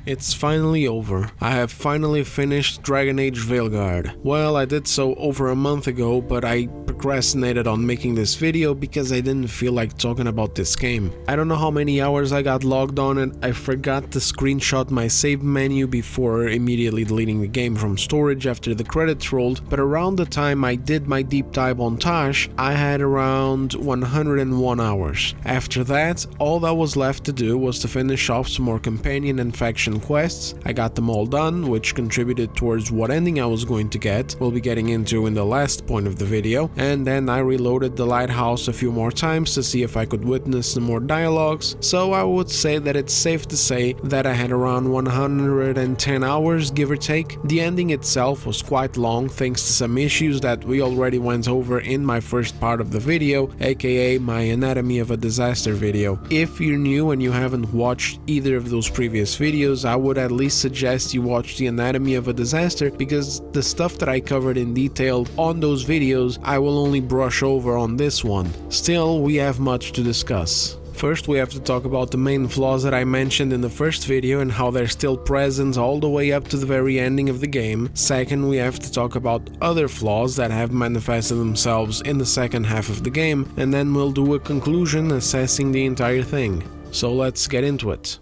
It's finally over. I have finally finished Dragon Age Veilguard. Well, I did so over a month ago, but I procrastinated on making this video because I didn't feel like talking about this game. I don't know how many hours I got logged on and I forgot to screenshot my save menu before immediately deleting the game from storage after the credits rolled, but around the time I did my deep dive on Tosh, I had around 101 hours. After that, all that was left to do was to finish off some more companion and faction quests. I got them all done, which contributed towards what ending I was going to get, we'll be getting into in the last point of the video, and then I reloaded the lighthouse a few more times to see if I could witness some more dialogues, so I would say that it's safe to say that I had around 110 hours, give or take. The ending itself was quite long thanks to some issues that we already went over in my first part of the video, aka my Anatomy of a Disaster video. If you're new and you haven't watched either of those previous videos, I would at least suggest you watch the Anatomy of a Disaster, because the stuff that I covered in detail on those videos I will only brush over on this one. Still, we have much to discuss. First, we have to talk about the main flaws that I mentioned in the first video and how they're still present all the way up to the very ending of the game. Second, we have to talk about other flaws that have manifested themselves in the second half of the game, and then we'll do a conclusion assessing the entire thing. So let's get into it.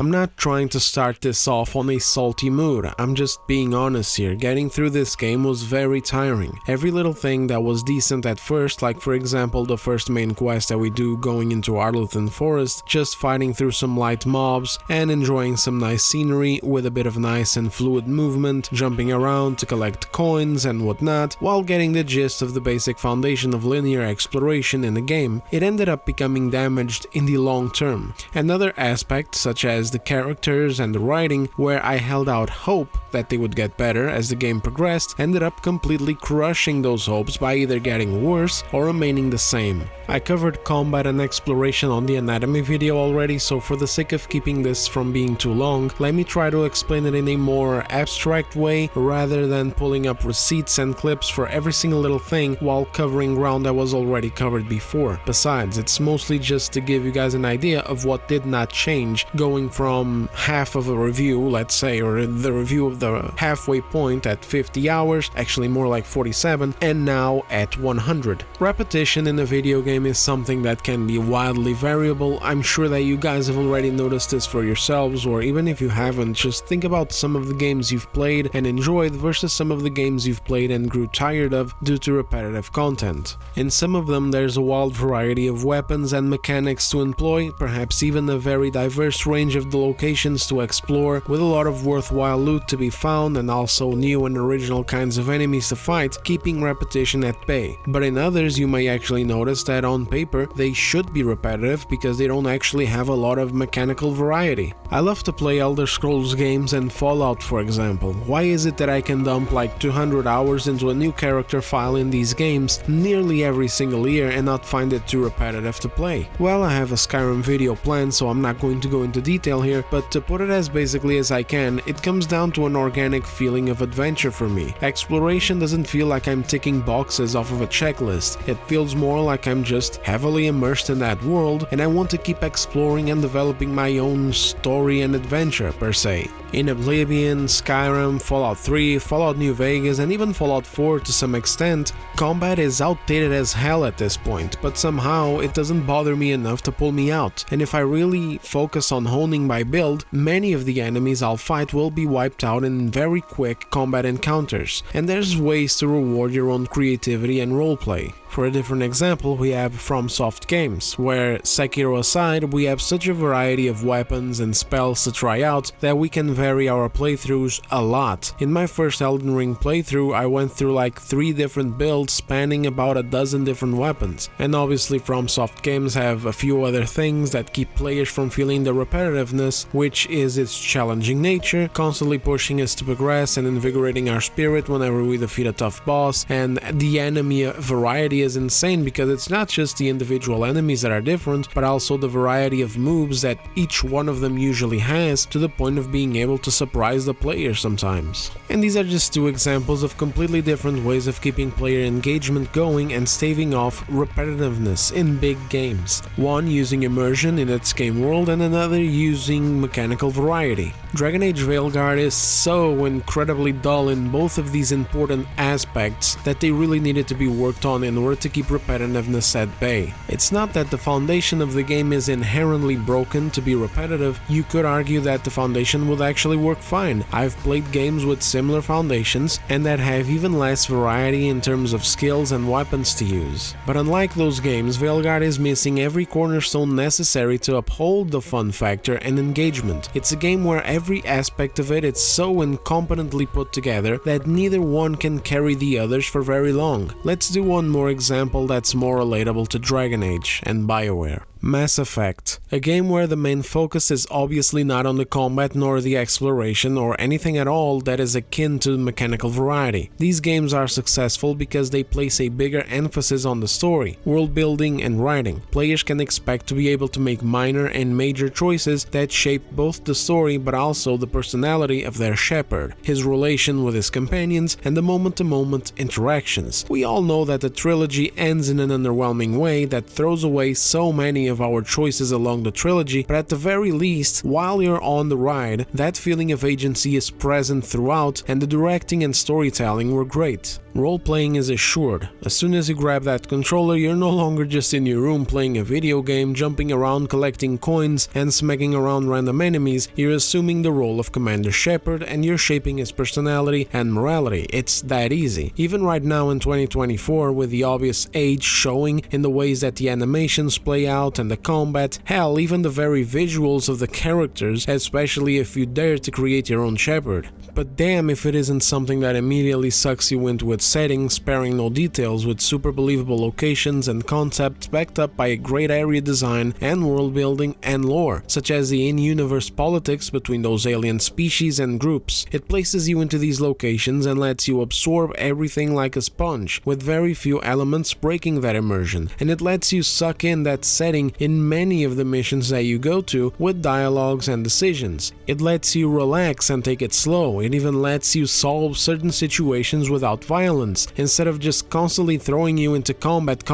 I'm not trying to start this off on a salty mood, I'm just being honest here. Getting through this game was very tiring. Every little thing that was decent at first, like for example the first main quest that we do going into Arlington Forest, just fighting through some light mobs and enjoying some nice scenery with a bit of nice and fluid movement, jumping around to collect coins and whatnot, while getting the gist of the basic foundation of linear exploration in the game, it ended up becoming damaged in the long term. Another aspect, such as the characters and the writing, where I held out hope that they would get better as the game progressed, ended up completely crushing those hopes by either getting worse or remaining the same. I covered combat and exploration on the anatomy video already, so for the sake of keeping this from being too long, let me try to explain it in a more abstract way rather than pulling up receipts and clips for every single little thing while covering ground that was already covered before. Besides, it's mostly just to give you guys an idea of what did not change going from half of a review, let's say, or the review of the halfway point at 50 hours, actually more like 47, and now at 100. Repetition in a video game is something that can be wildly variable. I'm sure that you guys have already noticed this for yourselves, or even if you haven't, just think about some of the games you've played and enjoyed versus some of the games you've played and grew tired of due to repetitive content. In some of them there's a wild variety of weapons and mechanics to employ, perhaps even a very diverse range of the locations to explore, with a lot of worthwhile loot to be found and also new and original kinds of enemies to fight, keeping repetition at bay. But in others you may actually notice that on paper they should be repetitive because they don't actually have a lot of mechanical variety. I love to play Elder Scrolls games and Fallout, for example. Why is it that I can dump like 200 hours into a new character file in these games nearly every single year and not find it too repetitive to play? Well, I have a Skyrim video planned, so I'm not going to go into detail here, but to put it as basically as I can, it comes down to an organic feeling of adventure for me. Exploration doesn't feel like I'm ticking boxes off of a checklist. It feels more like I'm just heavily immersed in that world, and I want to keep exploring and developing my own story and adventure per se. In Oblivion, Skyrim, Fallout 3, Fallout New Vegas, and even Fallout 4 to some extent, combat is outdated as hell at this point, but somehow it doesn't bother me enough to pull me out, and if I really focus on honing my build, many of the enemies I'll fight will be wiped out in very quick combat encounters, and there's ways to reward your own creativity and roleplay. For a different example, we have FromSoft games, where, Sekiro aside, we have such a variety of weapons and spells to try out that we can vary our playthroughs a lot. In my first Elden Ring playthrough, I went through like 3 different builds spanning about a dozen different weapons, and obviously FromSoft games have a few other things that keep players from feeling the repetitiveness, which is its challenging nature, constantly pushing us to progress and invigorating our spirit whenever we defeat a tough boss, and the enemy variety variety is insane because it's not just the individual enemies that are different, but also the variety of moves that each one of them usually has, to the point of being able to surprise the player sometimes. And these are just two examples of completely different ways of keeping player engagement going and staving off repetitiveness in big games. One using immersion in its game world and another using mechanical variety. Dragon Age Veilguard is so incredibly dull in both of these important aspects that they really needed to be worked on in order to keep repetitiveness at bay. It's not that the foundation of the game is inherently broken to be repetitive. You could argue that the foundation would actually work fine. I've played games with similar foundations and that have even less variety in terms of skills and weapons to use. But unlike those games, Veilguard is missing every cornerstone necessary to uphold the fun factor and engagement. It's a game where every aspect of it is so incompetently put together that neither one can carry the others for very long. Let's do one more example that's more relatable to Dragon Age and BioWare. Mass Effect, a game where the main focus is obviously not on the combat nor the exploration or anything at all that is akin to mechanical variety. These games are successful because they place a bigger emphasis on the story, world building and writing. Players can expect to be able to make minor and major choices that shape both the story but also the personality of their shepherd, his relation with his companions, and the moment-to-moment interactions. We all know that the trilogy ends in an underwhelming way that throws away so many of our choices along the trilogy, but at the very least, while you're on the ride, that feeling of agency is present throughout, and the directing and storytelling were great. Role-playing is assured. As soon as you grab that controller, you're no longer just in your room playing a video game, jumping around collecting coins and smacking around random enemies. You're assuming the role of Commander Shepard and you're shaping his personality and morality. It's that easy. Even right now in 2024, with the obvious age showing in the ways that the animations play out and the combat, hell, even the very visuals of the characters, especially if you dare to create your own Shepard. But damn if it isn't something that immediately sucks you into its settings, sparing no details, with super believable locations and concepts backed up by a great area design and world building and lore, such as the in-universe politics between those alien species and groups. It places you into these locations and lets you absorb everything like a sponge, with very few elements breaking that immersion, and it lets you suck in that setting in many of the missions that you go to with dialogues and decisions. It lets you relax and take it slow. It even lets you solve certain situations without violence, instead of just constantly throwing you into combat.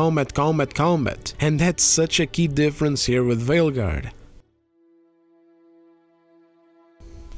And that's such a key difference here with Veilguard.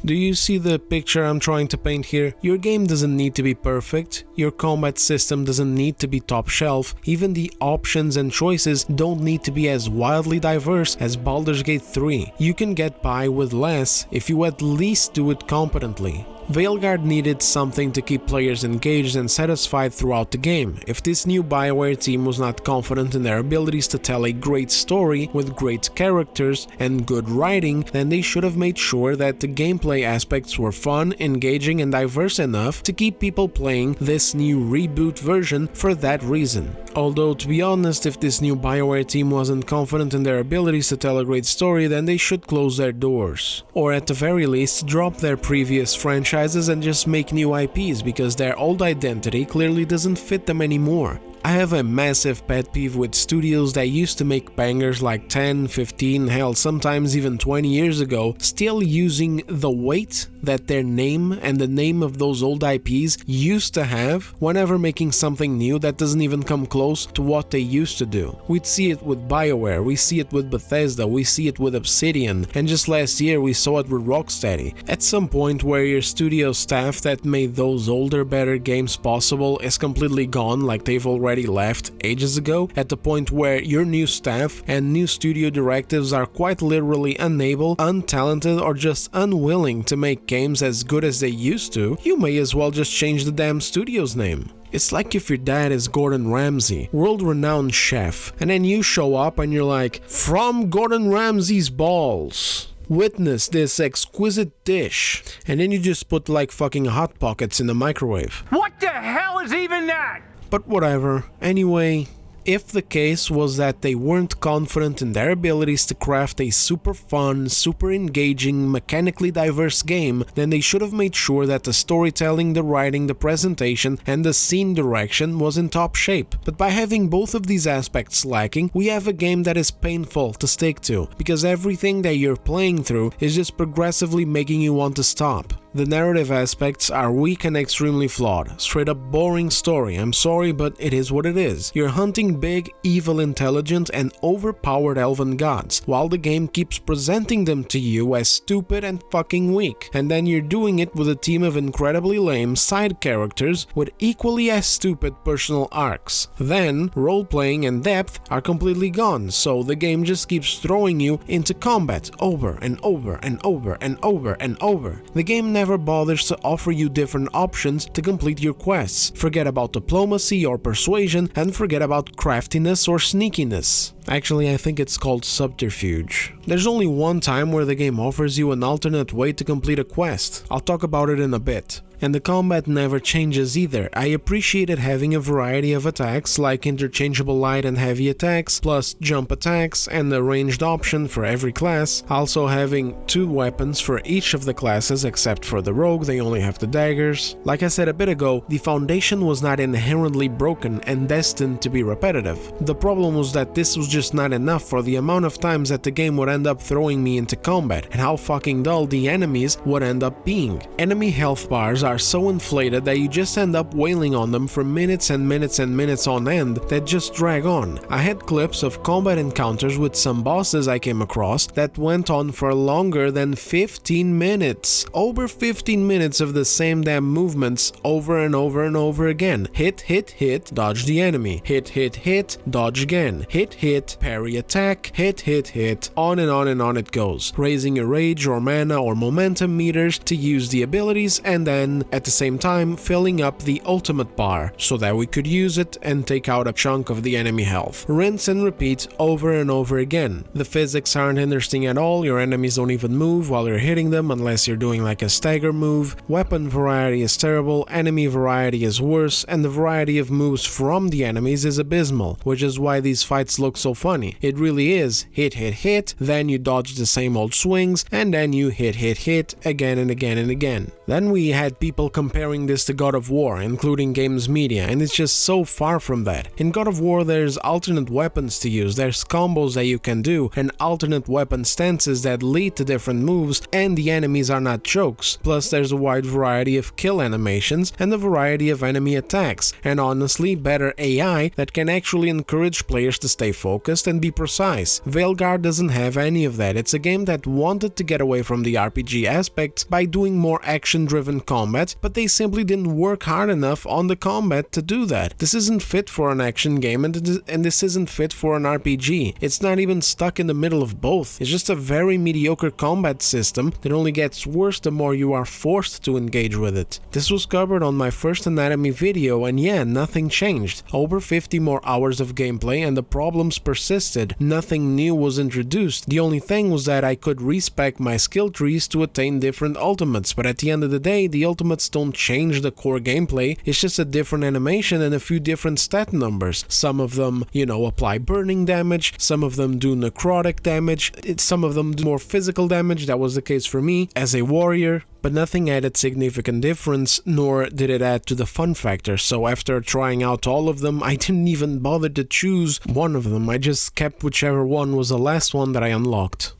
Do you see the picture I'm trying to paint here? Your game doesn't need to be perfect, your combat system doesn't need to be top shelf, even the options and choices don't need to be as wildly diverse as Baldur's Gate 3. You can get by with less if you at least do it competently. Veilguard needed something to keep players engaged and satisfied throughout the game. If this new BioWare team was not confident in their abilities to tell a great story with great characters and good writing, then they should have made sure that the gameplay aspects were fun, engaging and diverse enough to keep people playing this new reboot version for that reason. Although, to be honest, if this new BioWare team wasn't confident in their abilities to tell a great story, then they should close their doors. Or at the very least, drop their previous franchises and just make new IPs, because their old identity clearly doesn't fit them anymore. I have a massive pet peeve with studios that used to make bangers like 10, 15, hell, sometimes even 20 years ago, still using the weight that their name and the name of those old IPs used to have whenever making something new that doesn't even come close to what they used to do. We'd see it with BioWare, we see it with Bethesda, we see it with Obsidian, and just last year we saw it with Rocksteady. At some point where your studio staff that made those older, better games possible is completely gone, like they've already left ages ago, at the point where your new staff and new studio directives are quite literally unable, untalented, or just unwilling to make games as good as they used to, you may as well just change the damn studio's name. It's like if your dad is Gordon Ramsay, world-renowned chef, and then you show up and you're like, "From Gordon Ramsay's balls, witness this exquisite dish," and then you just put like fucking Hot Pockets in the microwave. What the hell is even that? But whatever. Anyway, If the case was that they weren't confident in their abilities to craft a super fun, super engaging, mechanically diverse game, then they should have made sure that the storytelling, the writing, the presentation, and the scene direction was in top shape. But by having both of these aspects lacking, we have a game that is painful to stick to, because everything that you're playing through is just progressively making you want to stop. The narrative aspects are weak and extremely flawed. Straight up boring story, I'm sorry, but it is what it is. You're hunting big, evil, intelligent, and overpowered elven gods, while the game keeps presenting them to you as stupid and fucking weak. And then you're doing it with a team of incredibly lame side characters with equally as stupid personal arcs. Then, role-playing and depth are completely gone, so the game just keeps throwing you into combat over and over and over and over and over. The game never bothers to offer you different options to complete your quests. Forget about diplomacy or persuasion, and forget about craftiness or sneakiness. Actually, I think it's called subterfuge. There's only one time where the game offers you an alternate way to complete a quest. I'll talk about it in a bit. And the combat never changes either. I appreciated having a variety of attacks like interchangeable light and heavy attacks, plus jump attacks and a ranged option for every class, also having 2 weapons for each of the classes except for the rogue, they only have the daggers. Like I said a bit ago, the foundation was not inherently broken and destined to be repetitive. The problem was that this was just not enough for the amount of times that the game would end up throwing me into combat, and how fucking dull the enemies would end up being. Enemy health bars are so inflated that you just end up wailing on them for minutes and minutes and minutes on end that just drag on. I had clips of combat encounters with some bosses I came across that went on for longer than 15 minutes. Over 15 minutes of the same damn movements over and over and over again. Hit, hit, hit, dodge the enemy. Hit, hit, hit, dodge again. Hit, hit, parry attack. Hit, hit, hit. On and on and on it goes. Raising your rage or mana or momentum meters to use the abilities, and then at the same time filling up the ultimate bar so that we could use it and take out a chunk of the enemy health. Rinse and repeat over and over again. The physics aren't interesting at all, your enemies don't even move while you're hitting them unless you're doing like a stagger move. Weapon variety is terrible, enemy variety is worse, and the variety of moves from the enemies is abysmal, which is why these fights look so funny. It really is hit, hit, hit, then you dodge the same old swings, and then you hit, hit, hit again and again and again. Then we had people comparing this to God of War, including games media, and it's just so far from that. In God of War there's alternate weapons to use, there's combos that you can do, and alternate weapon stances that lead to different moves, and the enemies are not jokes. Plus there's a wide variety of kill animations and a variety of enemy attacks, and honestly better AI that can actually encourage players to stay focused and be precise. Veilguard doesn't have any of that. It's a game that wanted to get away from the RPG aspects by doing more action-driven combat, but they simply didn't work hard enough on the combat to do that. This isn't fit for an action game, and this isn't fit for an RPG. It's not even stuck in the middle of both. It's just a very mediocre combat system that only gets worse the more you are forced to engage with it. This was covered on my first anatomy video, and yeah, nothing changed. Over 50 more hours of gameplay and the problems persisted. Nothing new was introduced. The only thing was that I could respec my skill trees to attain different ultimates, but at the end of the day, the ultimates don't change the core gameplay. It's just a different animation and a few different stat numbers. Some of them, apply burning damage, some of them do necrotic damage, some of them do more physical damage. That was the case for me as a warrior, but nothing added significant difference, nor did it add to the fun factor. So after trying out all of them, I didn't even bother to choose one of them. I just kept whichever one was the last one that I unlocked.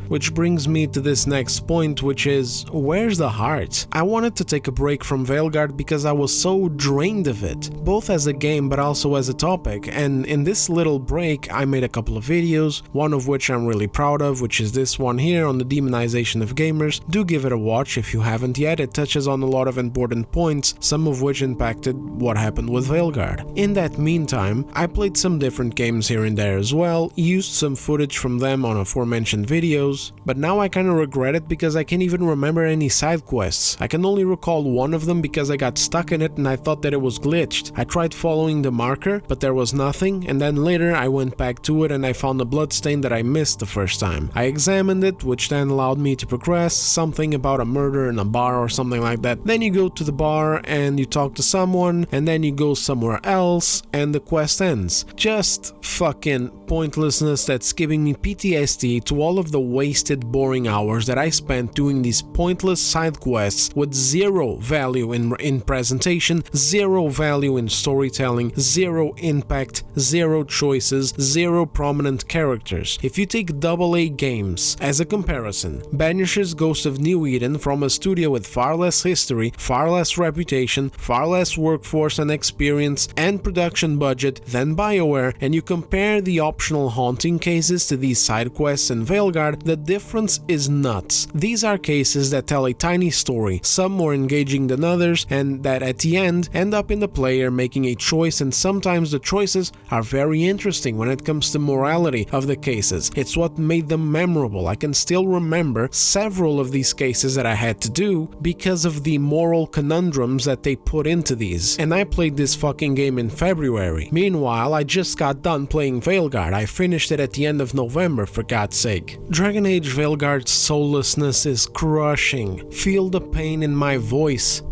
Which brings me to this next point, which is, where's the heart? I wanted to take a break from Veilguard because I was so drained of it, both as a game but also as a topic, and in this little break I made a couple of videos, one of which I'm really proud of, which is this one here on the demonization of gamers. Do give it a watch if you haven't yet. It touches on a lot of important points, some of which impacted what happened with Veilguard. In that meantime, I played some different games here and there as well, used some footage from them on aforementioned videos, those, but now I kinda regret it because I can't even remember any side quests. I can only recall one of them because I got stuck in it and I thought that it was glitched. I tried following the marker, but there was nothing, and then later I went back to it and I found a bloodstain that I missed the first time. I examined it, which then allowed me to progress, something about a murder in a bar or something like that. Then you go to the bar and you talk to someone, and then you go somewhere else and the quest ends. Just fucking pointlessness that's giving me PTSD to all of the wasted, boring hours that I spent doing these pointless side quests with zero value in presentation, zero value in storytelling, zero impact, zero choices, zero prominent characters. If you take AA games as a comparison, Banish's Ghost of New Eden from a studio with far less history, far less reputation, far less workforce and experience and production budget than BioWare, and you compare the optional haunting cases to these side quests in Veilguard, the difference is nuts. These are cases that tell a tiny story, some more engaging than others, and that at the end end up in the player making a choice, and sometimes the choices are very interesting when it comes to morality of the cases. It's what made them memorable. I can still remember several of these cases that I had to do because of the moral conundrums that they put into these. And I played this fucking game in February. Meanwhile, I just got done playing Veilguard. I finished it at the end of November, for God's sake. Dragon Age Veilguard's soullessness is crushing. Feel the pain in my voice.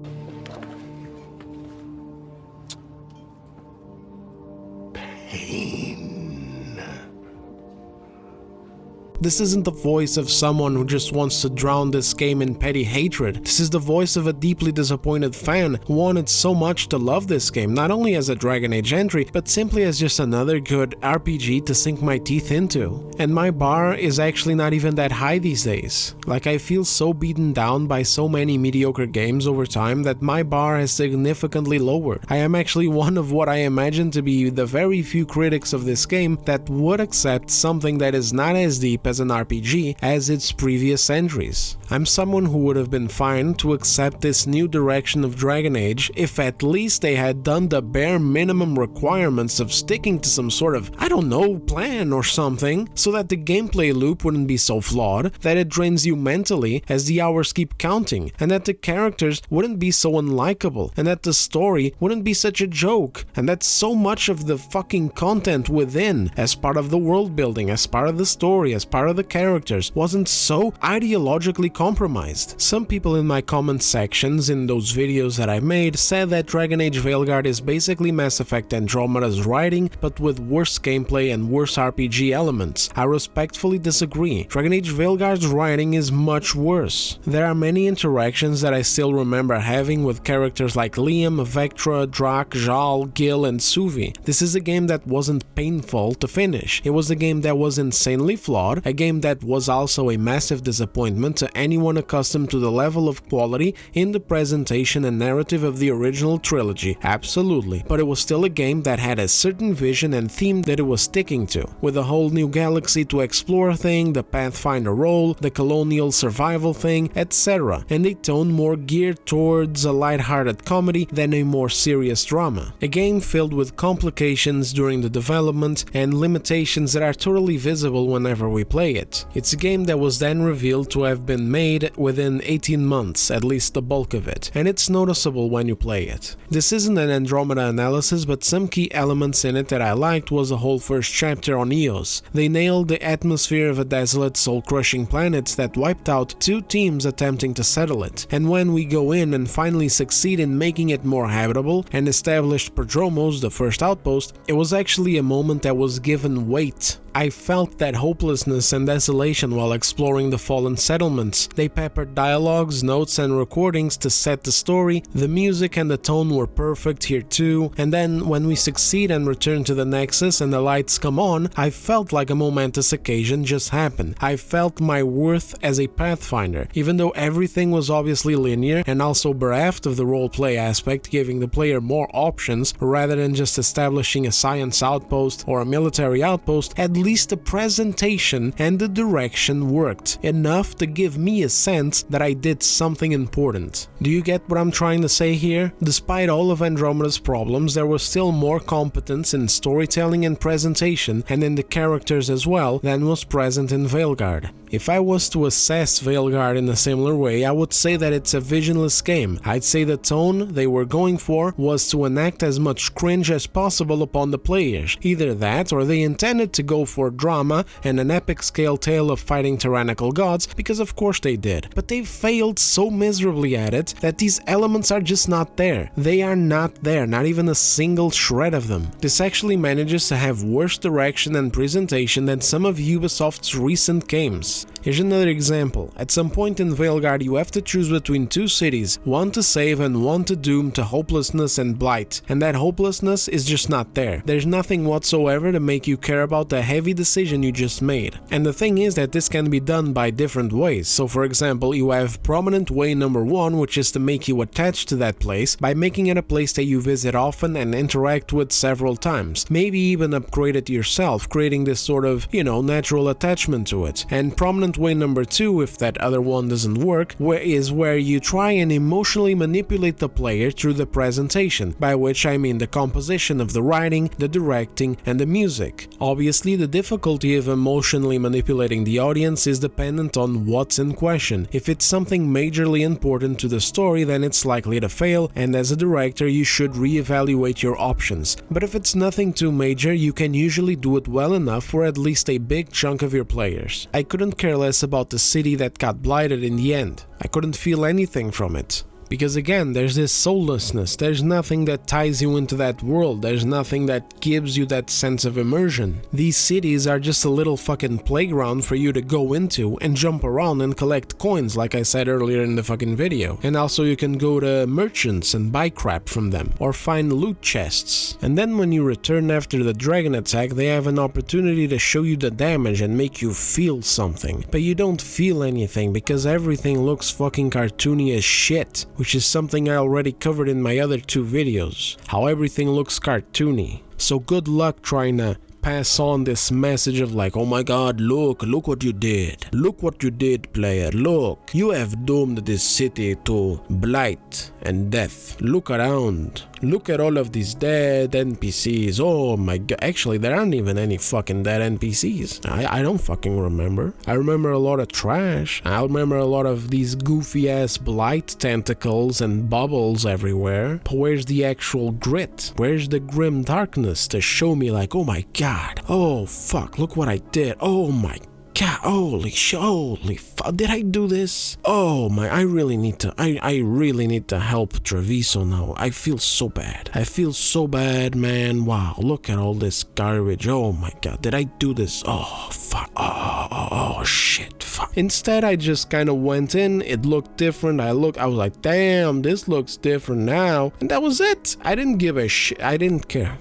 This isn't the voice of someone who just wants to drown this game in petty hatred. This is the voice of a deeply disappointed fan who wanted so much to love this game, not only as a Dragon Age entry, but simply as just another good RPG to sink my teeth into. And my bar is actually not even that high these days. Like, I feel so beaten down by so many mediocre games over time that my bar has significantly lowered. I am actually one of what I imagine to be the very few critics of this game that would accept something that is not as deep as an RPG as its previous entries. I'm someone who would have been fine to accept this new direction of Dragon Age if at least they had done the bare minimum requirements of sticking to some sort of, I don't know, plan or something, so that the gameplay loop wouldn't be so flawed that it drains you mentally as the hours keep counting, and that the characters wouldn't be so unlikable, and that the story wouldn't be such a joke, and that so much of the fucking content within, as part of the world building, as part of the story, as part of the characters, wasn't so ideologically compromised. Some people in my comment sections in those videos that I made said that Dragon Age Veilguard is basically Mass Effect Andromeda's writing, but with worse gameplay and worse RPG elements. I respectfully disagree. Dragon Age Veilguard's writing is much worse. There are many interactions that I still remember having with characters like Liam, Vectra, Drak, Jal, Gil, and Suvi. This is a game that wasn't painful to finish. It was a game that was insanely flawed, a game that was also a massive disappointment to anyone accustomed to the level of quality in the presentation and narrative of the original trilogy, absolutely, but it was still a game that had a certain vision and theme that it was sticking to, with a whole new galaxy to explore thing, the Pathfinder role, the colonial survival thing, etc., and a tone more geared towards a lighthearted comedy than a more serious drama. A game filled with complications during the development and limitations that are totally visible whenever we play it. It's a game that was then revealed to have been made within 18 months, at least the bulk of it, and it's noticeable when you play it. This isn't an Andromeda analysis, but some key elements in it that I liked was the whole first chapter on Eos. They nailed the atmosphere of a desolate, soul-crushing planet that wiped out two teams attempting to settle it, and when we go in and finally succeed in making it more habitable and established Prodromos, the first outpost, it was actually a moment that was given weight. I felt that hopelessness and desolation while exploring the fallen settlements. They peppered dialogues, notes, and recordings to set the story. The music and the tone were perfect here too, and then when we succeed and return to the Nexus and the lights come on, I felt like a momentous occasion just happened. I felt my worth as a Pathfinder, even though everything was obviously linear and also bereft of the roleplay aspect, giving the player more options rather than just establishing a science outpost or a military outpost. At least the presentation and the direction worked enough to give me a sense that I did something important. Do you get what I'm trying to say here? Despite all of Andromeda's problems, there was still more competence in storytelling and presentation, and in the characters as well, than was present in Veilguard. If I was to assess Veilguard in a similar way, I would say that it's a visionless game. I'd say the tone they were going for was to enact as much cringe as possible upon the players. Either that, or they intended to go for drama and an epic scale tale of fighting tyrannical gods, because of course they did. But they failed so miserably at it that these elements are just not there. They are not there, not even a single shred of them. This actually manages to have worse direction and presentation than some of Ubisoft's recent games. Here's another example. At some point in Veilguard you have to choose between two cities, one to save and one to doom to hopelessness and blight, and that hopelessness is just not there. There's nothing whatsoever to make you care about the heavy decision you just made. And the thing is that this can be done by different ways. So for example, you have prominent way number 1, which is to make you attached to that place by making it a place that you visit often and interact with several times. Maybe even upgrade it yourself, creating this sort of, natural attachment to it. And prominent way number 2, if that other one doesn't work, is where you try and emotionally manipulate the player through the presentation, by which I mean the composition of the writing, the directing, and the music. Obviously, the difficulty of emotionally manipulating the audience is dependent on what's in question. If it's something majorly important to the story, then it's likely to fail, and as a director you should reevaluate your options. But if it's nothing too major, you can usually do it well enough for at least a big chunk of your players. I couldn't care less about the city that got blighted in the end. I couldn't feel anything from it. Because again, there's this soullessness, there's nothing that ties you into that world, there's nothing that gives you that sense of immersion. These cities are just a little fucking playground for you to go into and jump around and collect coins, like I said earlier in the fucking video. And also you can go to merchants and buy crap from them, or find loot chests. And then when you return after the dragon attack, they have an opportunity to show you the damage and make you feel something. But you don't feel anything because everything looks fucking cartoony as shit. Which is something I already covered in my other 2 videos, how everything looks cartoony. So good luck trying to pass on this message of like, oh my god, look what you did. Look what you did, player, look. You have doomed this city to blight and death. Look around. Look at all of these dead NPCs. Oh my god. Actually, there aren't even any fucking dead NPCs. I don't fucking remember. I remember a lot of trash. I remember a lot of these goofy ass blight tentacles and bubbles everywhere. But where's the actual grit? Where's the grim darkness to show me like, oh my god. Oh fuck, look what I did. Oh my god, holy fuck, did I do this? Oh my, I really need to help Treviso now. I feel so bad, man. Wow, look at all this garbage. Oh my god, did I do this? Oh fuck, oh shit, fuck. Instead, I just kind of went in, it looked different, I was like, damn, this looks different now, and that was it. I didn't give a shit, I didn't care,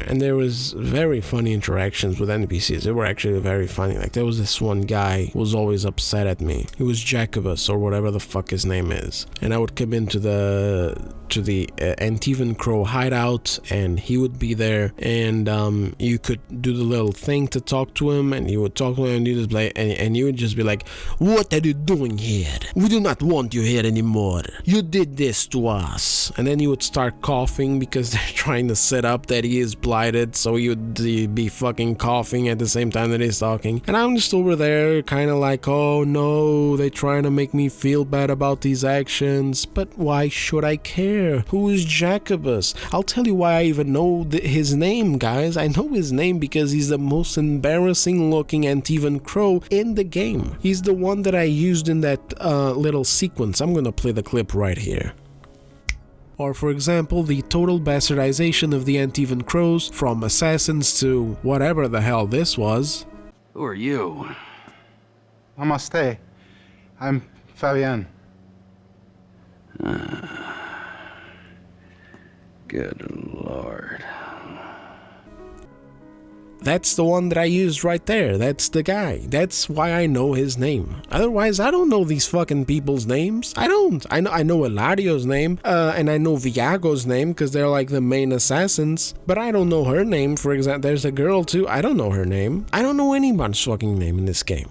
and there was very funny interactions with NPCs. They were actually very funny. Like, there was this one guy who was always upset at me. He was Jacobus, or whatever the fuck his name is, and I would come into the Antivan Crow hideout, and he would be there, and you could do the little thing to talk to him, and you would talk to him, and you would just be like, what are you doing here? We do not want you here anymore. You did this to us. And then he would start coughing because they're trying to set up that he is blighted, so he would be fucking coughing at the same time that he's talking. And I'm just over there kind of like, oh no, they're trying to make me feel bad about these actions. But why should I care? Who is Jacobus? I'll tell you why I even know his name, guys. I know his name because he's the most embarrassing looking Antivan Crow in the game. He's the one that I used in that little sequence. I'm gonna play the clip right here. Or for example, the total bastardization of the Antivan Crows from assassins to whatever the hell this was. Who are you? Namaste. I'm Fabian. Good lord. That's the one that I used right there. That's the guy. That's why I know his name. Otherwise, I don't know these fucking people's names. I don't. I know Eladio's name, and I know Viago's name because they're like the main assassins. But I don't know her name. For example, there's a girl too. I don't know her name. I don't know anybody's fucking name in this game.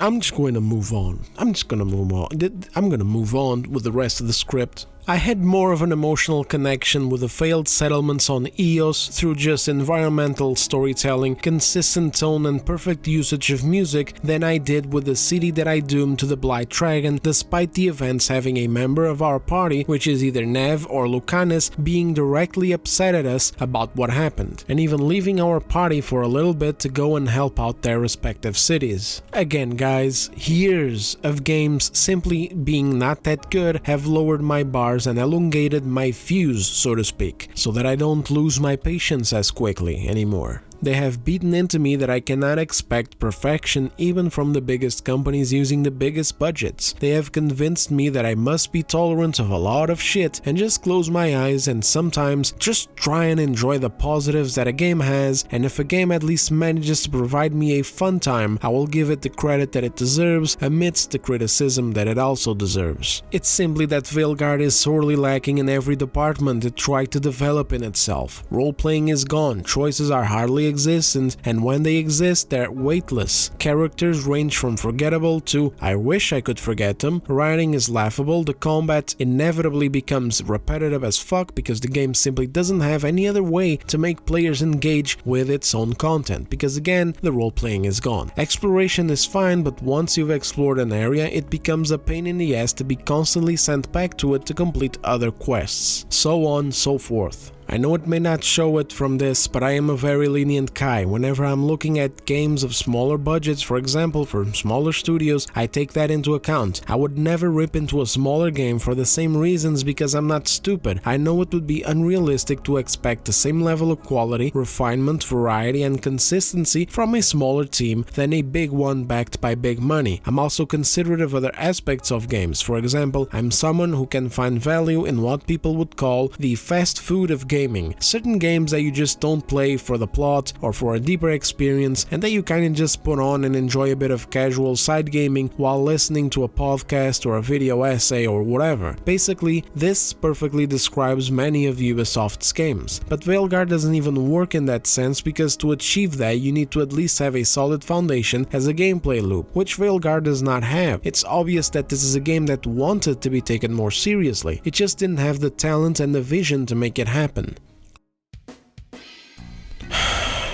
I'm just going to move on. I'm going to move on with the rest of the script. I had more of an emotional connection with the failed settlements on Eos through just environmental storytelling, consistent tone and perfect usage of music than I did with the city that I doomed to the Blight Dragon, despite the events having a member of our party, which is either Nev or Lucanus, being directly upset at us about what happened, and even leaving our party for a little bit to go and help out their respective cities. Again guys, years of games simply being not that good have lowered my bars and elongated my fuse, so to speak, so that I don't lose my patience as quickly anymore. They have beaten into me that I cannot expect perfection even from the biggest companies using the biggest budgets. They have convinced me that I must be tolerant of a lot of shit and just close my eyes and sometimes just try and enjoy the positives that a game has, and if a game at least manages to provide me a fun time, I will give it the credit that it deserves amidst the criticism that it also deserves. It's simply that Veilguard is sorely lacking in every department it tried to develop in itself. Role-playing is gone, choices are hardly existent, and when they exist, they're weightless. Characters range from forgettable to I wish I could forget them, writing is laughable, the combat inevitably becomes repetitive as fuck because the game simply doesn't have any other way to make players engage with its own content, because again, the role-playing is gone. Exploration is fine, but once you've explored an area, it becomes a pain in the ass to be constantly sent back to it to complete other quests. So on, so forth. I know it may not show it from this, but I am a very lenient guy. Whenever I'm looking at games of smaller budgets, for example from smaller studios, I take that into account. I would never rip into a smaller game for the same reasons because I'm not stupid. I know it would be unrealistic to expect the same level of quality, refinement, variety and consistency from a smaller team than a big one backed by big money. I'm also considerate of other aspects of games. For example, I'm someone who can find value in what people would call the fast food of gaming. Certain games that you just don't play for the plot or for a deeper experience and that you kinda just put on and enjoy a bit of casual side gaming while listening to a podcast or a video essay or whatever. Basically, this perfectly describes many of Ubisoft's games. But Veilguard doesn't even work in that sense because to achieve that you need to at least have a solid foundation as a gameplay loop, which Veilguard does not have. It's obvious that this is a game that wanted to be taken more seriously. It just didn't have the talent and the vision to make it happen.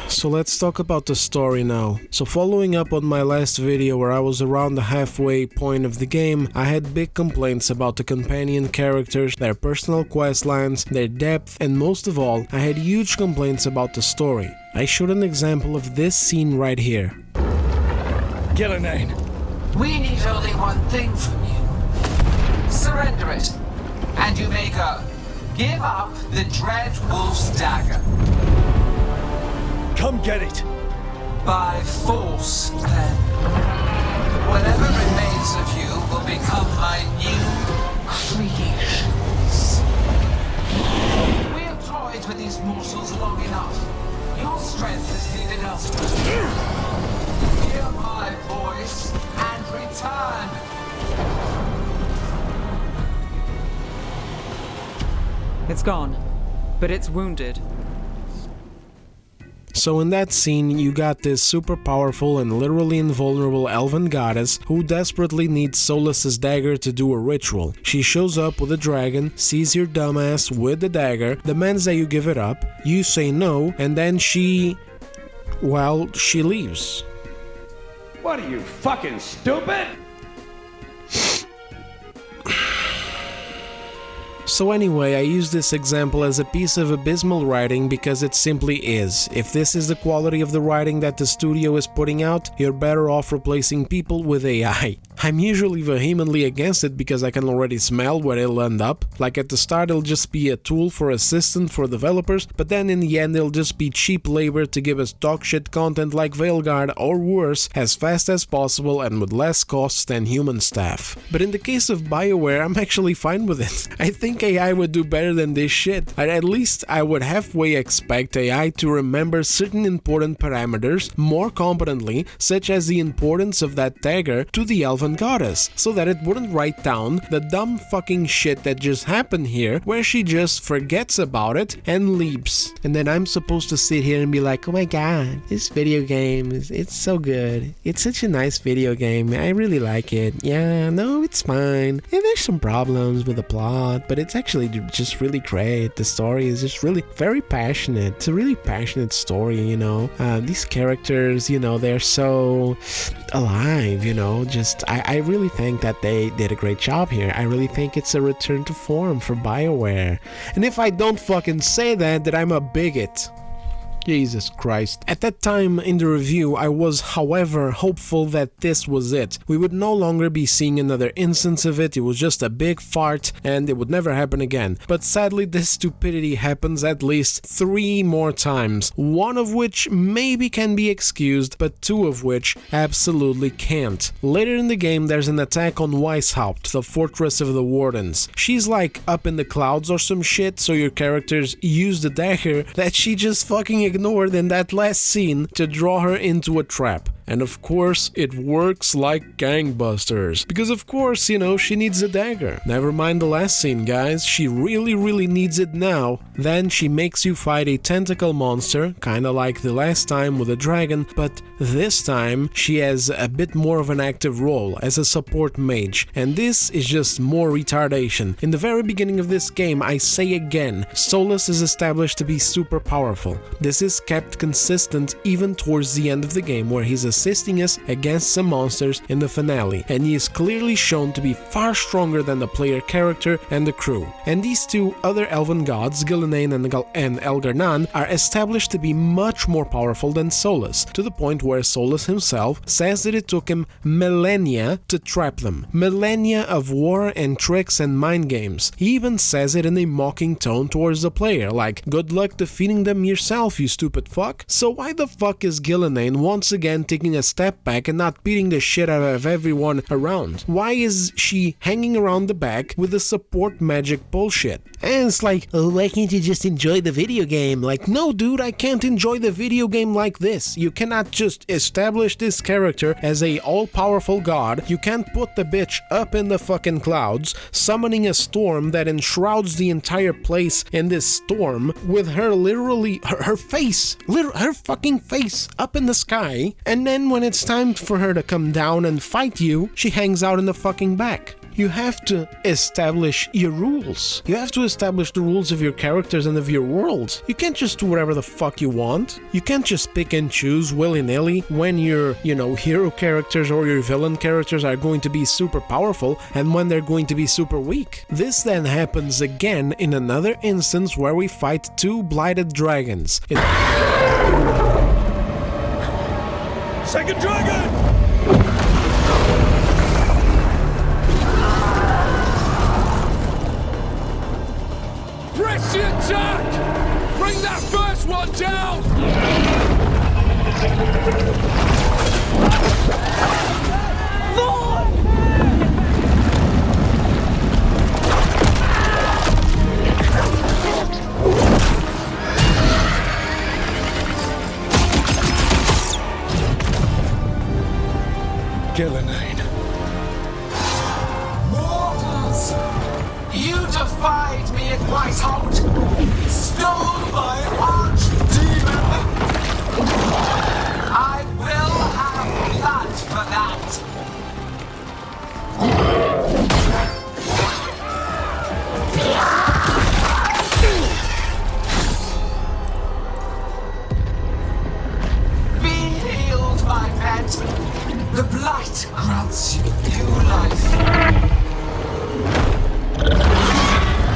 So let's talk about the story now. So following up on my last video where I was around the halfway point of the game, I had big complaints about the companion characters, their personal quest lines, their depth, and most of all, I had huge complaints about the story. I showed an example of this scene right here. Gillenane. We need only one thing from you. Surrender it, and you may go. Give up the Dread Wolf's dagger. Come get it! By force, then. Whatever remains of you will become my new creations. We have toyed with these morsels long enough. Your strength is needed elsewhere. Hear my voice and return. It's gone, but it's wounded. So in that scene, you got this super powerful and literally invulnerable elven goddess who desperately needs Soulless's dagger to do a ritual. She shows up with a dragon, sees your dumbass with the dagger, demands that you give it up, you say no, and then she leaves. What are you, fucking stupid? So anyway, I use this example as a piece of abysmal writing because it simply is. If this is the quality of the writing that the studio is putting out, you're better off replacing people with AI. I'm usually vehemently against it because I can already smell where it'll end up. Like at the start it'll just be a tool for assistance for developers, but then in the end it'll just be cheap labor to give us dogshit content like Veilguard or worse, as fast as possible and with less costs than human staff. But in the case of BioWare, I'm actually fine with it. I think AI would do better than this shit. At least I would halfway expect AI to remember certain important parameters more competently, such as the importance of that dagger to the elven goddess, so that it wouldn't write down the dumb fucking shit that just happened here, where she just forgets about it and leaps. And then I'm supposed to sit here and be like, oh my god, this video game it's so good. It's such a nice video game. I really like it. Yeah, no, it's fine. Yeah, there's some problems with the plot, but it's actually just really great. The story is just really very passionate. It's a really passionate story, you know. These characters, you know, they're so alive, you know. Just I really think that they did a great job here. I really think it's a return to form for BioWare. And if I don't fucking say that, then I'm a bigot. Jesus Christ. At that time in the review, I was, however, hopeful that this was it. We would no longer be seeing another instance of it. It was just a big fart and it would never happen again. But sadly, this stupidity happens at least 3 more times, one of which maybe can be excused, but 2 of which absolutely can't. Later in the game, there's an attack on Weishaupt, the fortress of the Wardens. She's like up in the clouds or some shit, so your characters use the dagger that she just fucking ignored in that last scene to draw her into a trap. And of course, it works like gangbusters. Because of course, you know, she needs a dagger. Never mind the last scene, guys. She really needs it now. Then she makes you fight a tentacle monster, kinda like the last time with a dragon, but this time she has a bit more of an active role as a support mage. And this is just more retardation. In the very beginning of this game, I say again, Soulless is established to be super powerful. This is kept consistent even towards the end of the game, where he's assisting us against some monsters in the finale, and he is clearly shown to be far stronger than the player character and the crew. And these 2 other elven gods, Gillenane and Elgar'nan, are established to be much more powerful than Soulless, to the point where Soulless himself says that it took him millennia to trap them. Millennia of war and tricks and mind games. He even says it in a mocking tone towards the player, like, good luck defeating them yourself, you stupid fuck. So why the fuck is Gillenane once again taking a step back and not beating the shit out of everyone around? Why is she hanging around the back with the support magic bullshit? And it's like, oh, why can't you just enjoy the video game? Like, no dude, I can't enjoy the video game like this. You cannot just establish this character as a all-powerful god. You can't put the bitch up in the fucking clouds, summoning a storm that enshrouds the entire place in this storm, with her literally, her face, her fucking face up in the sky, and then when it's time for her to come down and fight you, she hangs out in the fucking back. You have to establish your rules. You have to establish the rules of your characters and of your world. You can't just do whatever the fuck you want. You can't just pick and choose willy-nilly when your, you know, hero characters or your villain characters are going to be super powerful and when they're going to be super weak. This then happens again in another instance where we fight 2 blighted dragons. Second dragon! Press the attack! Bring that first one down! Gillenane. Mortals! You defied me at Weishaupt! Stole my archdemon! I will have blood for that! Be healed, my pet! The blight grants you new life.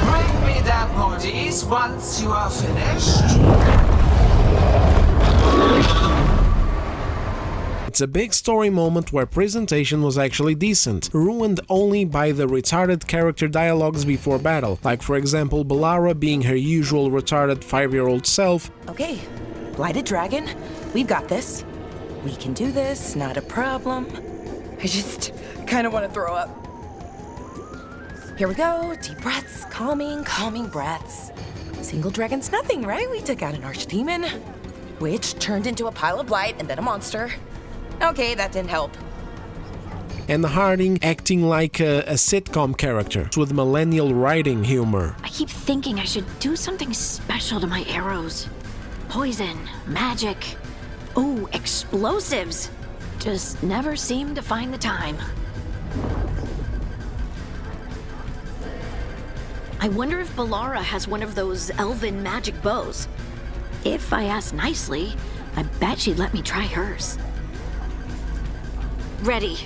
Bring me their bodies once you are finished. It's It's a big story moment where presentation was actually decent, ruined only by the retarded character dialogues before battle, like for example Balara being her usual retarded 5-year-old self. Okay, Blighted Dragon, we've got this. We can do this, not a problem. I just kind of want to throw up. Here we go, deep breaths, calming breaths. Single dragon's nothing, right? We took out an archdemon, which turned into a pile of blight and then a monster. Okay, that didn't help. And Harding acting like a sitcom character with millennial writing humor. I keep thinking I should do something special to my arrows. Poison, magic, oh, explosives. Just never seem to find the time. I wonder if Balara has one of those elven magic bows. If I ask nicely, I bet she'd let me try hers. Ready.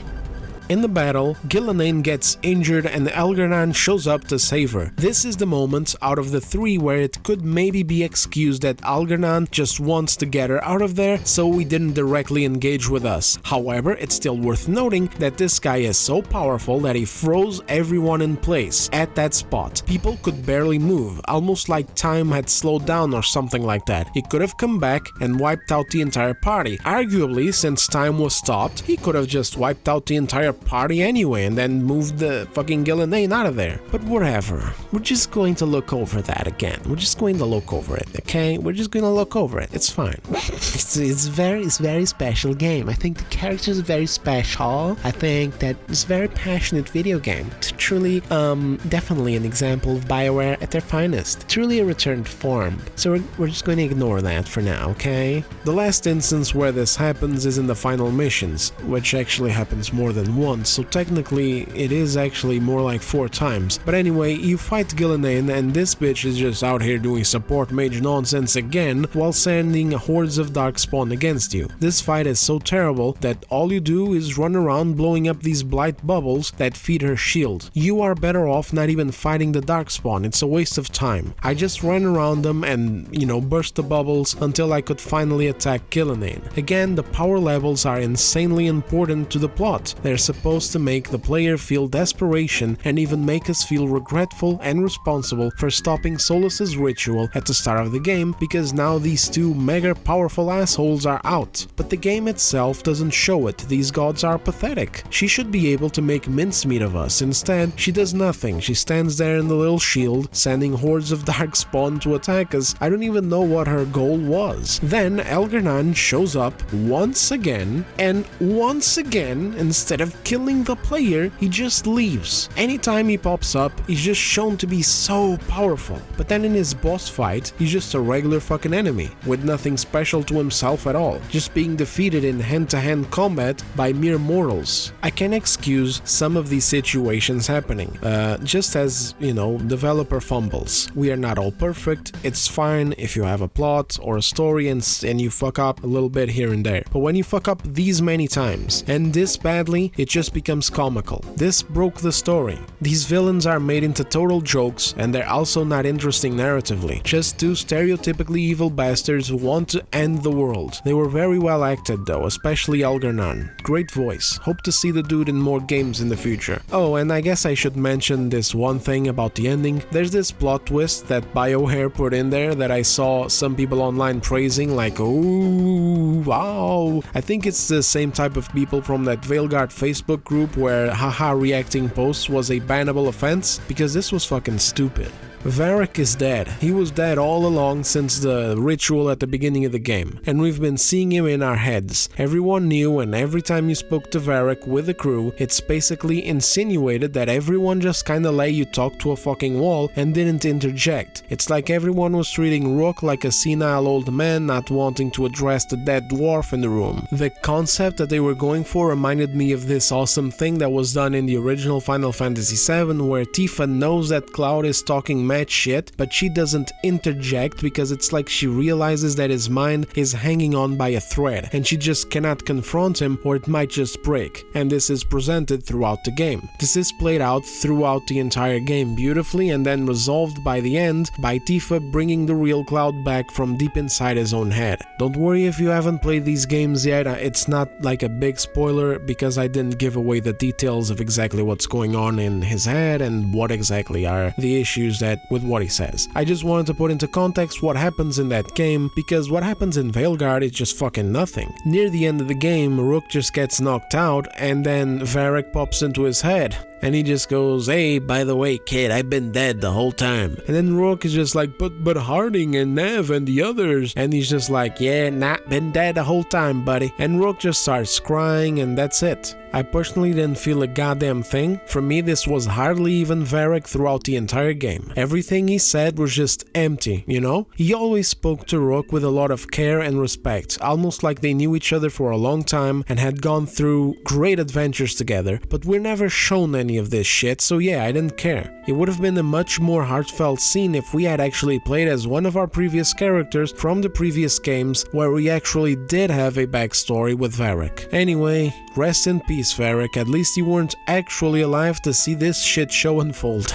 In the battle, Gillenane gets injured and Algernon shows up to save her. This is the moment out of the 3 where it could maybe be excused that Algernon just wants to get her out of there, so he didn't directly engage with us. However, it's still worth noting that this guy is so powerful that he froze everyone in place at that spot. People could barely move, almost like time had slowed down or something like that. He could have come back and wiped out the entire party. Arguably, since time was stopped, he could have just wiped out the entire party anyway and then moved the fucking Gillenane out of there. But whatever, we're just going to look over that again. We're just going to look over it, okay? We're just going to look over it. It's fine. It's very special game. I think the characters are very special. I think that it's a very passionate video game. It's truly, definitely an example of BioWare at their finest. Truly a returned form. So we're just going to ignore that for now, okay? The last instance where this happens is in the final missions, which actually happens more than once, so technically it is actually more like 4 times. But anyway, you fight Gillenane and this bitch is just out here doing support mage nonsense again while sending hordes of darkspawn against you. This fight is so terrible that all you do is run around blowing up these blight bubbles that feed her shield. You are better off not even fighting the darkspawn, it's a waste of time. I just ran around them and, burst the bubbles until I could finally attack Gillenane. Again, the power levels are insanely important to the plot. They're supposed to make the player feel desperation and even make us feel regretful and responsible for stopping Soulless's ritual at the start of the game because now these 2 mega powerful assholes are out. But the game itself doesn't show it. These gods are pathetic. She should be able to make mincemeat of us. Instead, she does nothing. She stands there in the little shield, sending hordes of darkspawn to attack us. I don't even know what her goal was. Then Algernon shows up once again, and once again, instead of killing the player, he just leaves. Anytime he pops up, he's just shown to be so powerful. But then in his boss fight, he's just a regular fucking enemy, with nothing special to himself at all, just being defeated in hand-to-hand combat by mere mortals. I can excuse some of these situations happening, just as, developer fumbles. We are not all perfect, it's fine if you have a plot or a story and you fuck up a little bit here and there. But when you fuck up these many times, and this badly, it just becomes comical. This broke the story. These villains are made into total jokes and they're also not interesting narratively. Just 2 stereotypically evil bastards who want to end the world. They were very well acted though, especially Algernon. Great voice. Hope to see the dude in more games in the future. Oh, and I guess I should mention this one thing about the ending. There's this plot twist that BioWare put in there that I saw some people online praising like, oh, wow. I think it's the same type of people from that Veilguard Facebook group where haha reacting posts was a bannable offense, because this was fucking stupid. Varric is dead. He was dead all along since the ritual at the beginning of the game, and we've been seeing him in our heads. Everyone knew, and every time you spoke to Varric with the crew, it's basically insinuated that everyone just kinda let you talk to a fucking wall and didn't interject. It's like everyone was treating Rook like a senile old man not wanting to address the dead dwarf in the room. The concept that they were going for reminded me of this awesome thing that was done in the original Final Fantasy VII, where Tifa knows that Cloud is talking mad shit, but she doesn't interject because it's like she realizes that his mind is hanging on by a thread and she just cannot confront him or it might just break. And this is presented throughout the game. This is played out throughout the entire game beautifully and then resolved by the end by Tifa bringing the real Cloud back from deep inside his own head. Don't worry if you haven't played these games yet, it's not like a big spoiler because I didn't give away the details of exactly what's going on in his head and what exactly are the issues that with what he says. I just wanted to put into context what happens in that game because what happens in Veilguard is just fucking nothing. Near the end of the game, Rook just gets knocked out and then Varric pops into his head. And he just goes, "Hey, by the way, kid, I've been dead the whole time." And then Rook is just like, but Harding and Nev and the others. And he's just like, "Yeah, not been dead the whole time, buddy." And Rook just starts crying and that's it. I personally didn't feel a goddamn thing. For me, this was hardly even Varric throughout the entire game. Everything he said was just empty, you know? He always spoke to Rook with a lot of care and respect, almost like they knew each other for a long time and had gone through great adventures together, but we're never shown any of this shit, so yeah, I didn't care. It would have been a much more heartfelt scene if we had actually played as one of our previous characters from the previous games where we actually did have a backstory with Varric. Anyway, rest in peace, Varric, at least you weren't actually alive to see this shit show unfold.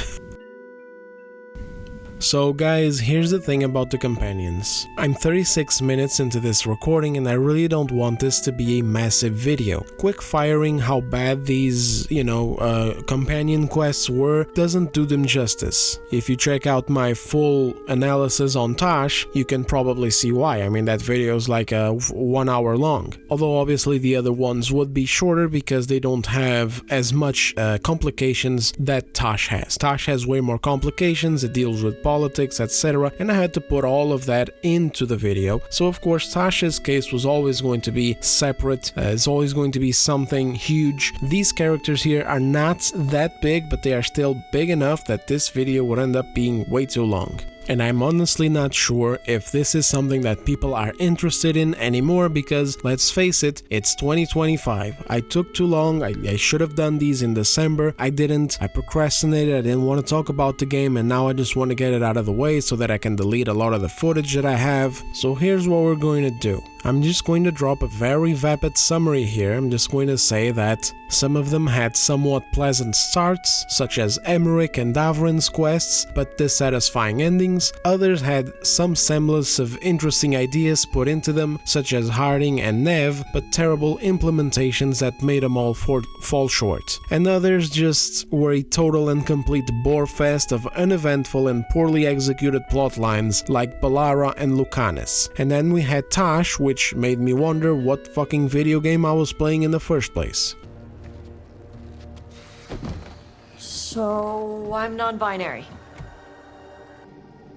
So guys, here's the thing about the companions. I'm 36 minutes into this recording and I really don't want this to be a massive video. Quick firing how bad these, companion quests were doesn't do them justice. If you check out my full analysis on Tosh, you can probably see why. I mean, that video is like 1 hour long. Although obviously the other ones would be shorter because they don't have as much complications that Tosh has. Tosh has way more complications, it deals with politics, etc. And I had to put all of that into the video. So of course Tasha's case was always going to be separate, it's always going to be something huge. These characters here are not that big, but they are still big enough that this video would end up being way too long. And I'm honestly not sure if this is something that people are interested in anymore because, let's face it, it's 2025. I took too long, I should have done these in December, I didn't, I procrastinated, I didn't want to talk about the game and now I just want to get it out of the way so that I can delete a lot of the footage that I have. So here's what we're going to do. I'm just going to drop a very vapid summary here. I'm just going to say that some of them had somewhat pleasant starts, such as Emmerich and Davrin's quests, but dissatisfying endings. Others had some semblance of interesting ideas put into them, such as Harding and Nev, but terrible implementations that made them all fall short. And others just were a total and complete bore fest of uneventful and poorly executed plot lines like Balara and Lucanus. And then we had Tosh, which made me wonder what fucking video game I was playing in the first place. So, I'm non-binary.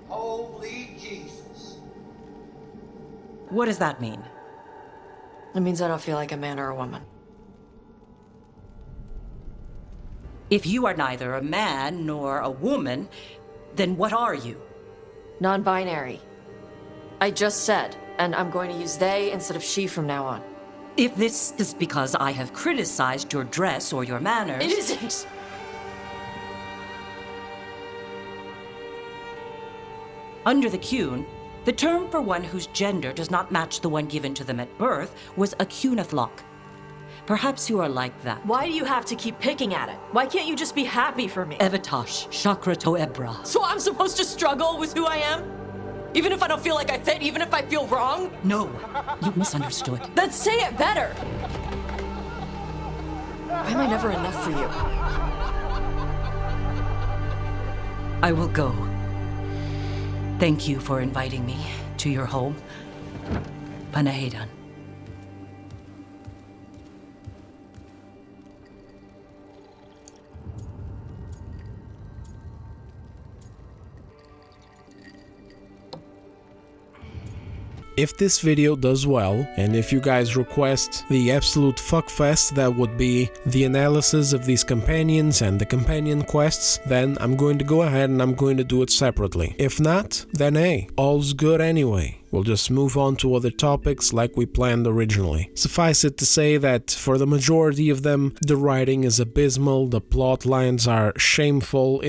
Holy Jesus. What does that mean? It means I don't feel like a man or a woman. If you are neither a man nor a woman, then what are you? Non-binary. I just said, and I'm going to use they instead of she from now on. If this is because I have criticized your dress or your manners... It isn't! Under the Cune, the term for one whose gender does not match the one given to them at birth was a Cunithlock. Perhaps you are like that. Why do you have to keep picking at it? Why can't you just be happy for me? Evatosh, Chakra to Ebra. So I'm supposed to struggle with who I am? Even if I don't feel like I fit, even if I feel wrong? No, you misunderstood. Then say it better! Why am I never enough for you? I will go. Thank you for inviting me to your home. Panahedan. If this video does well, and if you guys request the absolute fuckfest that would be the analysis of these companions and the companion quests, then I'm going to go ahead and I'm going to do it separately. If not, then hey, all's good anyway. we'll just move on to other topics like we planned originally. Suffice it to say that for the majority of them, the writing is abysmal, the plot lines are shameful,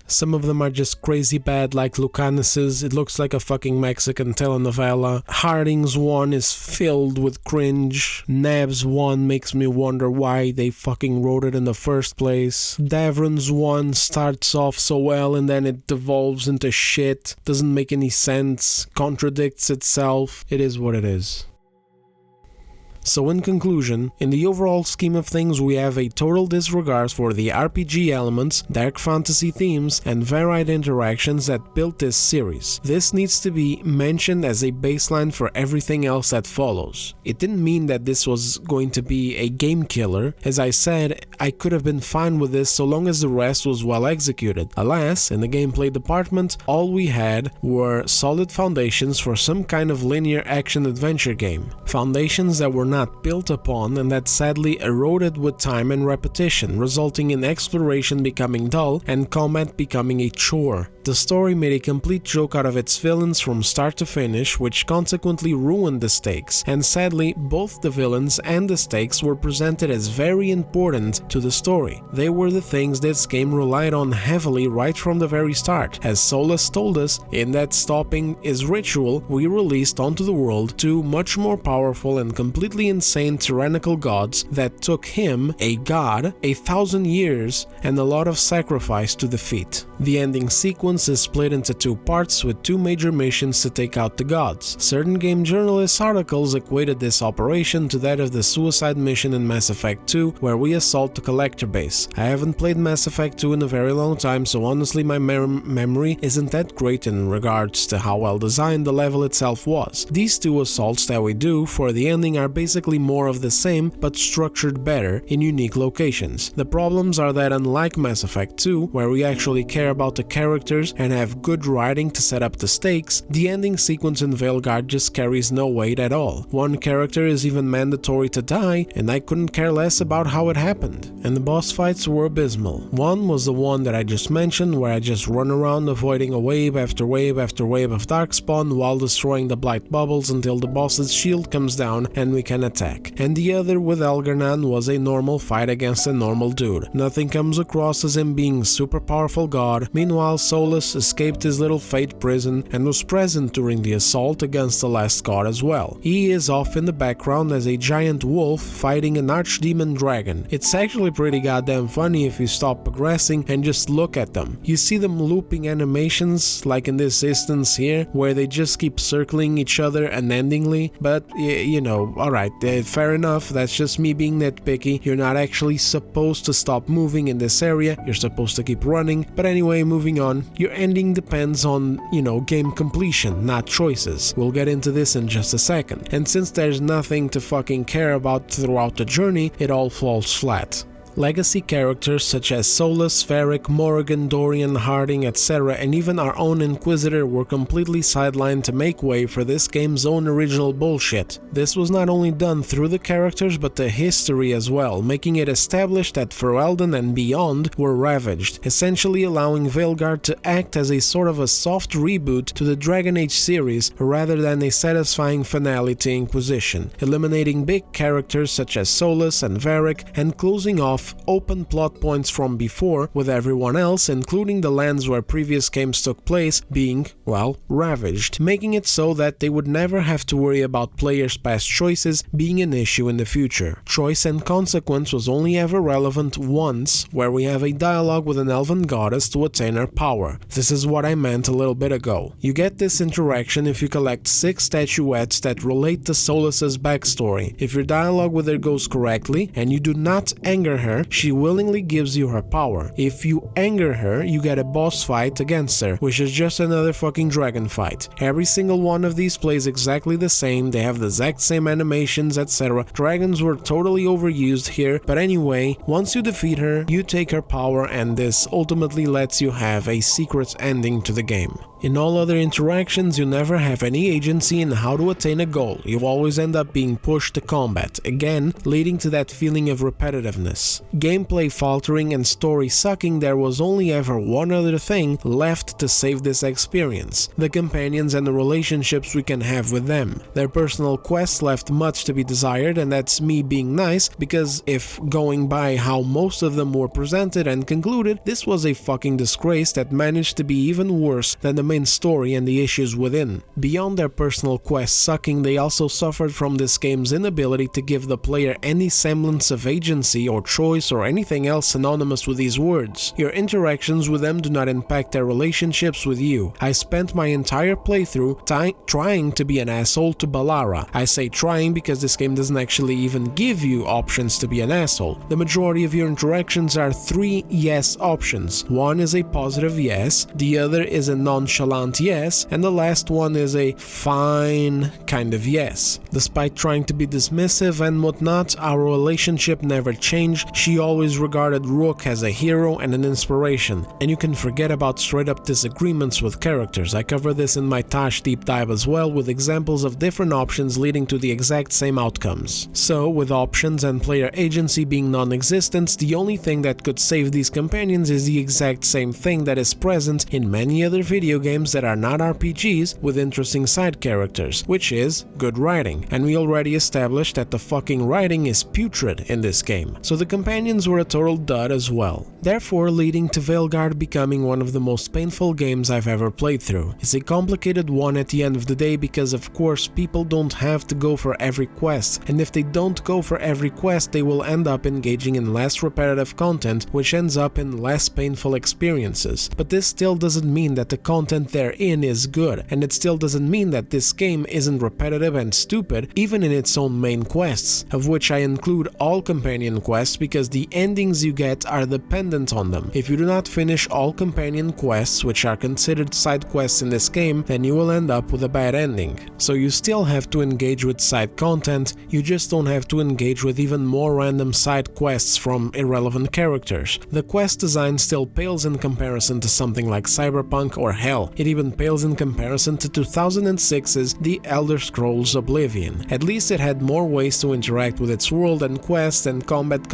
some of them are just crazy bad like Lucanus's, it looks like a fucking Mexican telenovela. Harding's one is filled with cringe, Nab's one makes me wonder why they fucking wrote it in the first place. Davron's one starts off so well and then it devolves into shit, doesn't make any sense, contradicts itself. It is what it is. So in conclusion, in the overall scheme of things we have a total disregard for the RPG elements, dark fantasy themes, and varied interactions that built this series. This needs to be mentioned as a baseline for everything else that follows. It didn't mean that this was going to be a game killer. As I said, I could have been fine with this so long as the rest was well executed. Alas, in the gameplay department, all we had were solid foundations for some kind of linear action-adventure game. Foundations that were not built upon and that sadly eroded with time and repetition, resulting in exploration becoming dull and combat becoming a chore. The story made a complete joke out of its villains from start to finish, which consequently ruined the stakes, and sadly both the villains and the stakes were presented as very important to the story. They were the things this game relied on heavily right from the very start. As Soulless told us, in that stopping his ritual, we released onto the world two much more powerful and completely insane tyrannical gods that took him, a god, 1,000 years and a lot of sacrifice to defeat. The ending sequence is split into two parts with two major missions to take out the gods. Certain game journalists' articles equated this operation to that of the suicide mission in Mass Effect 2 where we assault the collector base. I haven't played Mass Effect 2 in a very long time, so honestly my memory isn't that great in regards to how well designed the level itself was. These two assaults that we do for the ending are basically more of the same but structured better in unique locations. The problems are that unlike Mass Effect 2, where we actually care about the characters and have good writing to set up the stakes, the ending sequence in Veilguard just carries no weight at all. One character is even mandatory to die, and I couldn't care less about how it happened. And the boss fights were abysmal. One was the one that I just mentioned, where I just run around avoiding a wave after wave after wave of darkspawn while destroying the blight bubbles until the boss's shield comes down and we can attack. And the other with Algernon was a normal fight against a normal dude. Nothing comes across as him being super powerful god. Meanwhile, Soulless escaped his little fate prison and was present during the assault against the last god as well. He is off in the background as a giant wolf fighting an archdemon dragon. It's actually pretty goddamn funny if you stop progressing and just look at them. You see them looping animations like in this instance here where they just keep circling each other unendingly, but you know, alright, fair enough, that's just me being nitpicky. You're not actually supposed to stop moving in this area, you're supposed to keep running. But anyway, moving on, your ending depends on, game completion, not choices. We'll get into this in just a second. And since there's nothing to fucking care about throughout the journey, it all falls flat. Legacy characters such as Soulless, Varric, Morrigan, Dorian, Harding, etc., and even our own Inquisitor were completely sidelined to make way for this game's own original bullshit. This was not only done through the characters but the history as well, making it established that Ferelden and beyond were ravaged, essentially allowing Veilguard to act as a sort of a soft reboot to the Dragon Age series rather than a satisfying finale to Inquisition, eliminating big characters such as Soulless and Varric and closing off open plot points from before, with everyone else, including the lands where previous games took place, being, well, ravaged, making it so that they would never have to worry about players' past choices being an issue in the future. Choice and consequence was only ever relevant once, where we have a dialogue with an elven goddess to attain her power. This is what I meant a little bit ago. You get this interaction if you collect 6 statuettes that relate to Soulless's backstory. If your dialogue with her goes correctly, and you do not anger her, she willingly gives you her power. If you anger her, you get a boss fight against her, which is just another fucking dragon fight. Every single one of these plays exactly the same, they have the exact same animations, etc. Dragons were totally overused here, but anyway, once you defeat her, you take her power, and this ultimately lets you have a secret ending to the game. In all other interactions, you never have any agency in how to attain a goal. You always end up being pushed to combat, again leading to that feeling of repetitiveness. Gameplay faltering and story sucking, there was only ever one other thing left to save this experience: the companions and the relationships we can have with them. Their personal quests left much to be desired, and that's me being nice, because if going by how most of them were presented and concluded, this was a fucking disgrace that managed to be even worse than the main story and the issues within. Beyond their personal quests sucking, they also suffered from this game's inability to give the player any semblance of agency or choice or anything else synonymous with these words. Your interactions with them do not impact their relationships with you. I spent my entire playthrough trying to be an asshole to Balara. I say trying because this game doesn't actually even give you options to be an asshole. The majority of your interactions are 3 yes options. One is a positive yes, the other is a nonchalant yes, and the last one is a fine kind of yes. Despite trying to be dismissive and whatnot, our relationship never changed. She always regarded Rook as a hero and an inspiration, and you can forget about straight up disagreements with characters. I cover this in my Tash deep dive as well, with examples of different options leading to the exact same outcomes. So, with options and player agency being non-existent, the only thing that could save these companions is the exact same thing that is present in many other video games that are not RPGs with interesting side characters, which is good writing. And we already established that the fucking writing is putrid in this game, so the companions were a total dud as well. Therefore, leading to Veilguard becoming one of the most painful games I've ever played through. It's a complicated one at the end of the day because, of course, people don't have to go for every quest, and if they don't go for every quest, they will end up engaging in less repetitive content, which ends up in less painful experiences. But this still doesn't mean that the content therein is good, and it still doesn't mean that this game isn't repetitive and stupid, even in its own main quests, of which I include all companion quests because the endings you get are dependent on them. If you do not finish all companion quests, which are considered side quests in this game, then you will end up with a bad ending. So you still have to engage with side content, you just don't have to engage with even more random side quests from irrelevant characters. The quest design still pales in comparison to something like Cyberpunk, or hell, it even pales in comparison to 2006's The Elder Scrolls Oblivion. At least it had more ways to interact with its world and quests and combat.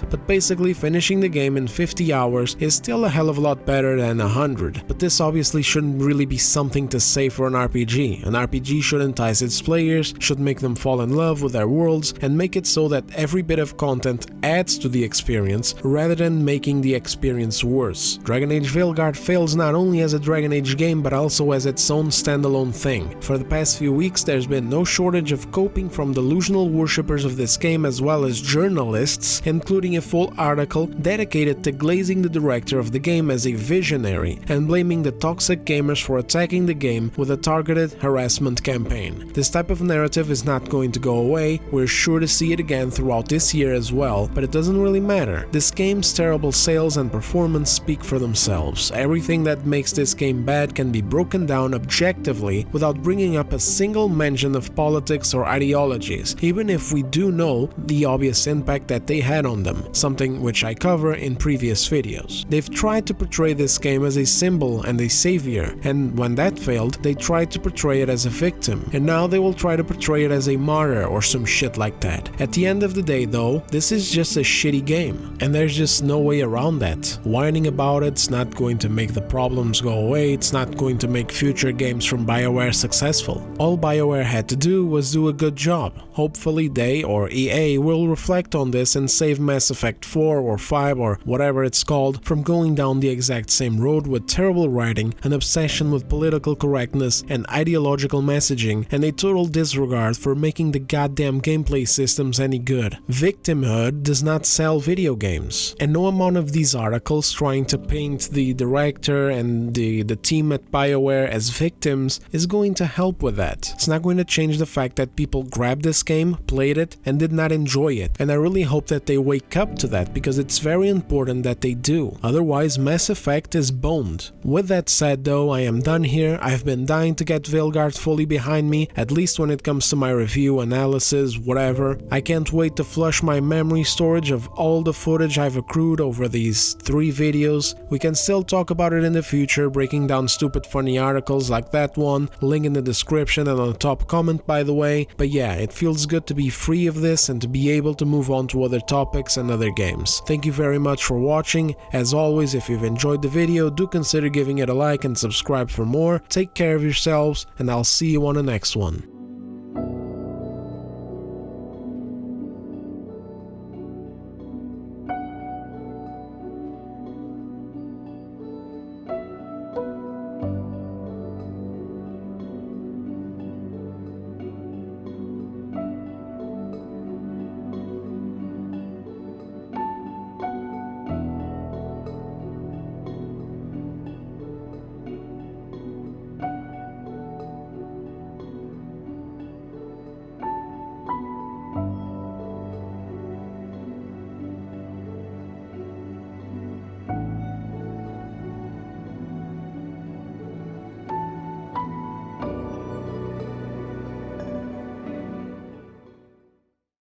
But basically, finishing the game in 50 hours is still a hell of a lot better than 100. But this obviously shouldn't really be something to say for an RPG. An RPG should entice its players, should make them fall in love with their worlds, and make it so that every bit of content adds to the experience rather than making the experience worse. Dragon Age Veilguard fails not only as a Dragon Age game but also as its own standalone thing. For the past few weeks, there's been no shortage of coping from delusional worshippers of this game as well as journalists, including a full article dedicated to glazing the director of the game as a visionary and blaming the toxic gamers for attacking the game with a targeted harassment campaign. This type of narrative is not going to go away, we're sure to see it again throughout this year as well, but it doesn't really matter. This game's terrible sales and performance speak for themselves. Everything that makes this game bad can be broken down objectively without bringing up a single mention of politics or ideologies, even if we do know the obvious impact that they had on them, something which I cover in previous videos. They've tried to portray this game as a symbol and a savior, and when that failed, they tried to portray it as a victim, and now they will try to portray it as a martyr or some shit like that. At the end of the day though, this is just a shitty game, and there's just no way around that. Whining about it's not going to make the problems go away, it's not going to make future games from BioWare successful. All BioWare had to do was do a good job. Hopefully they, or EA, will reflect on this and save Mass Effect 4 or 5 or whatever it's called from going down the exact same road with terrible writing, an obsession with political correctness and ideological messaging, and a total disregard for making the goddamn gameplay systems any good. Victimhood does not sell video games, and no amount of these articles trying to paint the director and the team at BioWare as victims is going to help with that. It's not going to change the fact that people grabbed this game, played it, and did not enjoy it, and I really hope that they wake up to that because it's very important that they do. Otherwise, Mass Effect is boned. With that said though, I am done here. I've been dying to get Veilguard fully behind me, at least when it comes to my review, analysis, whatever. I can't wait to flush my memory storage of all the footage I've accrued over these 3 videos. We can still talk about it in in the future, breaking down stupid funny articles like that one, link in the description and on the top comment by the way. But yeah, it feels good to be free of this and to be able to move on to other topics and other games. Thank you very much for watching. As always, if you've enjoyed the video, do consider giving it a like and subscribe for more. Take care of yourselves, and I'll see you on the next one.